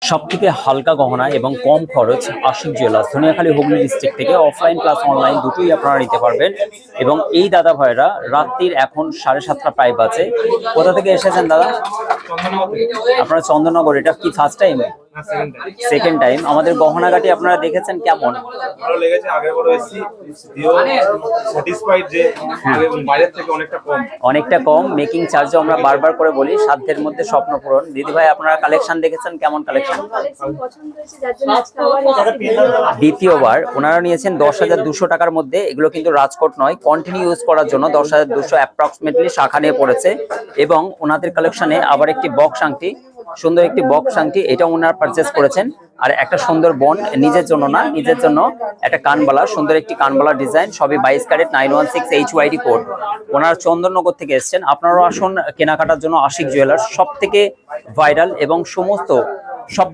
সবথেকে হালকা গহনা এবং কম খরচ আশিক জুয়েলার্স ধনিয়াখালী হুগলি ডিস্ট্রিক্ট থেকে অফলাইন প্লাস অনলাইন দুটোই আপনারা নিতে পারবেন। এবং এই দাদা ভাইরা রাত্রির এখন 7:30 প্রায় বাজে। কোথা থেকে এসেছেন দাদা? আপনারা চন্দননগর। এটা কি ফার্স্ট টাইম? Second time. আমাদের গহনাগাটি আপনারা দেখেছেন কেমন? ভালো লেগেছে। আগে বড় এসেছি, দিও স্যাটিসফাইড যে আগে বাইরের থেকে অনেকটা কম। মেকিং চার্জও আমরা বারবার করে বলি, সাধ্যের মধ্যে স্বপ্ন পূরণ। দিদি ভাই আপনারা কালেকশন দেখেছেন কেমন? কালেকশন দ্বিতীয়বার ওনারা নিয়েছেন 10,200 টাকার মধ্যে। এগুলো কিন্তু রাজকোট নয়, কন্টিনিউ ইউজ করার জন্য 10,200 অ্যাপ্রক্সিমেটলি শাখা নিয়ে পড়েছে। এবং ওনাদের কালেকশনে আবার একটি বক্স আংটি, সুন্দর একটি বক্স আংটি, এটা ওনারা পারচেস করেছেন। আর একটা সুন্দর বন, নিজের জন্য না, নিজের জন্য একটা কানবালা, সুন্দর একটি কানবালা ডিজাইন, সবই 22 ক্যারেট 916 HYD কোড। ওনারা চন্দননগর থেকে এসেছেন। আপনারাও আসুন কেনাকাটার জন্য। আশিক জুয়েলার্স সব থেকে ভাইরাল এবং সমস্ত সব